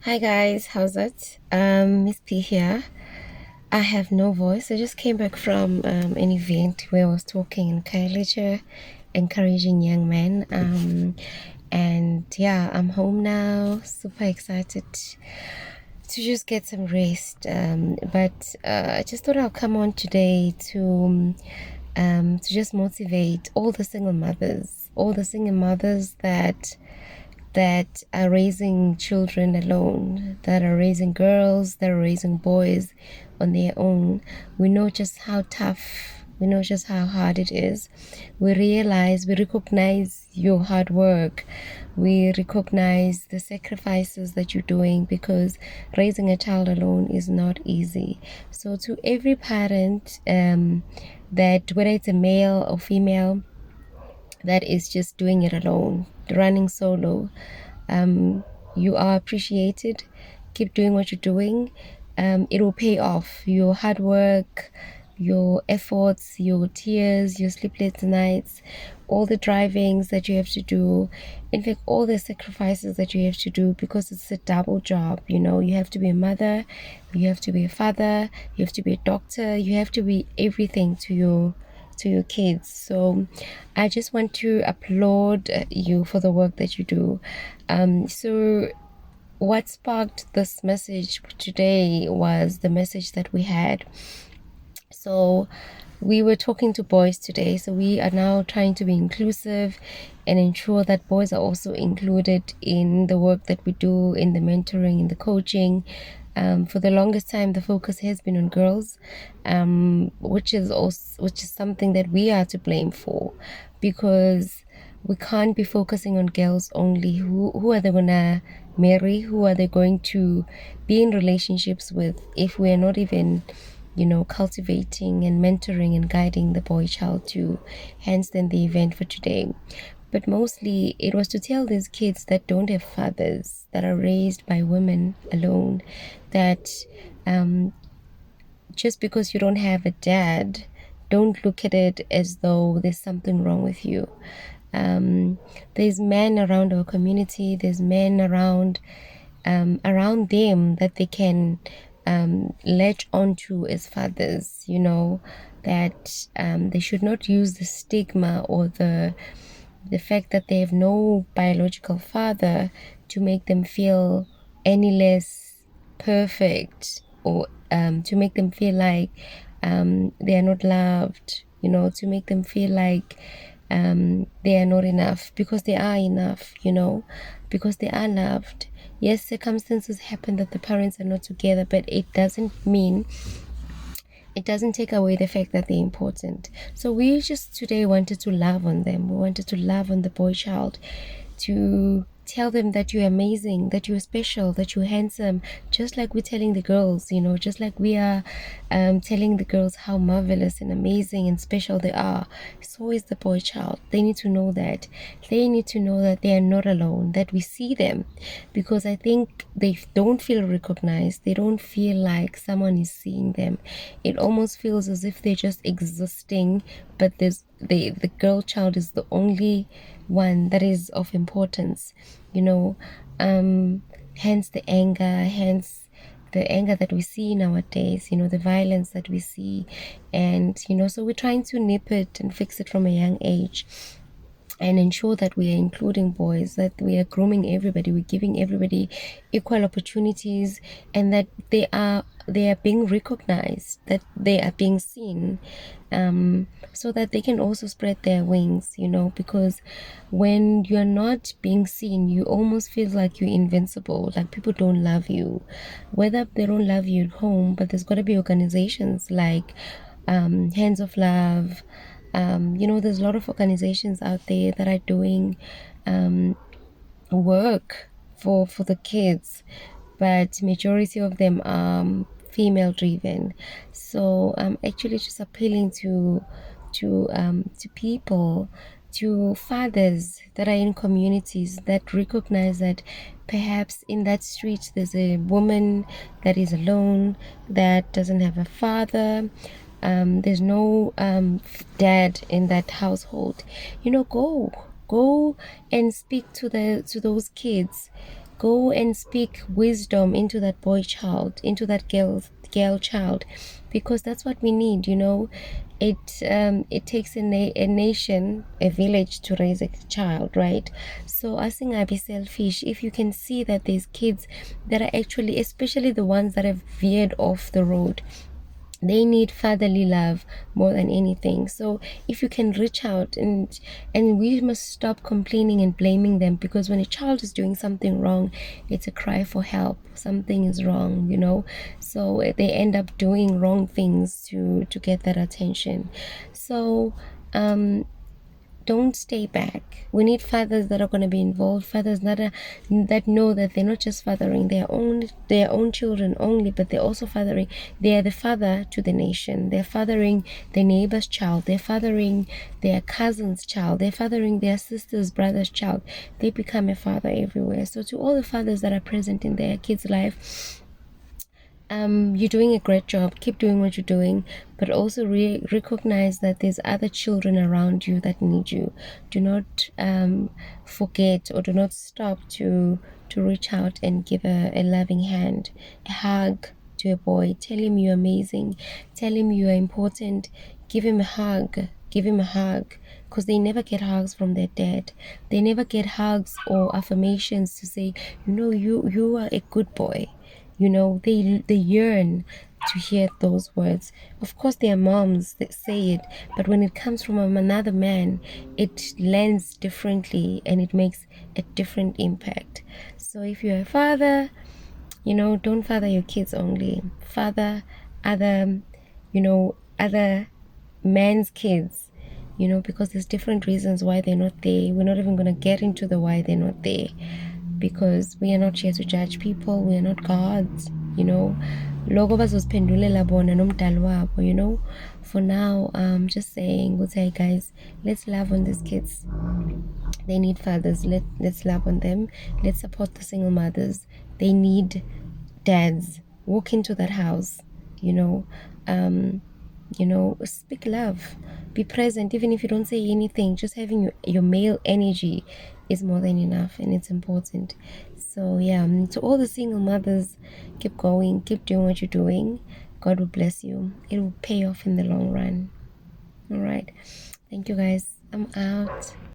Hi guys, how's it? Miss P here. I have no voice. I just came back from an event where I was talking in Kailija, encouraging young men. And yeah, I'm home now. Super excited to just get some rest. But I just thought I'll come on today to just motivate all the single mothers that are raising children alone, that are raising girls, that are raising boys on their own. We know just how tough, we know just how hard it is. We recognize your hard work. We recognize the sacrifices that you're doing because raising a child alone is not easy. So, to every parent, that whether it's a male or female, that is just doing it alone, running solo. You are appreciated. Keep doing what you're doing. It will pay off. Your hard work, your efforts, your tears, your sleepless nights, all the drivings that you have to do, in fact, all the sacrifices that you have to do because it's a double job. You have to be a mother, you have to be a father, you have to be a doctor, you have to be everything to your kids. So I just want to applaud you for the work that you do. So what sparked this message today was the message that we had. So we were talking to boys today, so we are now trying to be inclusive and ensure that boys are also included in the work that we do, in the mentoring, in the coaching. For the longest time, the focus has been on girls, which is something that we are to blame for, because we can't be focusing on girls only. Who are they gonna marry? Who are they going to be in relationships with if we're not even cultivating and mentoring and guiding the boy child too? Hence then the event for today. But mostly it was to tell these kids that don't have fathers, that are raised by women alone, that just because you don't have a dad, don't look at it as though there's something wrong with you. There's men around our community, there's men around them that they can latch onto as fathers, that they should not use the stigma or the fact that they have no biological father to make them feel any less perfect, or to make them feel like they are not loved, to make them feel like they are not enough, because they are enough, because they are loved. Yes, circumstances happen that the parents are not together, but it doesn't take away the fact that they're important. So we just today wanted to love on them. We wanted to love on the boy child, to tell them that you're amazing, that you're special, that you're handsome, just like we're telling the girls, just like we are telling the girls how marvelous and amazing and special they are. So is the boy child. They need to know that. They need to know that they are not alone, that we see them, because I think they don't feel recognized. They don't feel like someone is seeing them. It almost feels as if they're just existing, but the girl child is the only one that is of importance, hence the anger that we see nowadays, the violence that we see. And so we're trying to nip it and fix it from a young age, and ensure that we are including boys, that we are grooming everybody, we're giving everybody equal opportunities, and that they are being recognized, that they are being seen, so that they can also spread their wings, because when you're not being seen, you almost feel like you're invincible, like people don't love you, whether they don't love you at home, but there's got to be organizations like Hands of Love. There's a lot of organizations out there that are doing work for the kids, but majority of them are female driven. So I'm actually just appealing to people, to fathers that are in communities that recognize that perhaps in that street there's a woman that is alone, that doesn't have a father, there's no dad in that household. Go and speak to those kids. Go and speak wisdom into that boy child, into that girl child, because that's what we need. It takes a nation, a village to raise a child, right? So I think I'd be selfish if you can see that there's kids that are actually, especially the ones that have veered off the road, they need fatherly love more than anything. So if you can reach out, and we must stop complaining and blaming them, because when a child is doing something wrong, it's a cry for help. Something is wrong. So they end up doing wrong things to get that attention. So don't stay back. We need fathers that are going to be involved, fathers that know that they're not just fathering their own children only, but they're also fathering. They are the father to the nation. They're fathering their neighbor's child. They're fathering their cousin's child. They're fathering their sister's brother's child. They become a father everywhere. So to all the fathers that are present in their kids' life, you're doing a great job. Keep doing what you're doing, but also recognize that there's other children around you that need you. Do not forget, or do not stop to reach out and give a loving hand, a hug to a boy. Tell him you're amazing. Tell him you are important. Give him a hug. Give him a hug, because they never get hugs from their dad. They never get hugs or affirmations to say, you are a good boy. They yearn to hear those words. Of course, there are moms that say it, but when it comes from another man, it lands differently and it makes a different impact. So if you're a father, don't father your kids only. Father other, other men's kids, because there's different reasons why they're not there. We're not even going to get into the why they're not there, because we are not here to judge people. We are not gods. Loko bazoziphendulela bona nomdali wabo. For now, just saying, hey guys, let's love on these kids. They need fathers. Let's love on them. Let's support the single mothers. They need dads. Walk into that house. Speak love. Be present, even if you don't say anything. Just having your male energy is more than enough, and it's important. So yeah, to all the single mothers, keep going, keep doing what you're doing. God will bless you. It will pay off in the long run. All right, thank you guys. I'm out.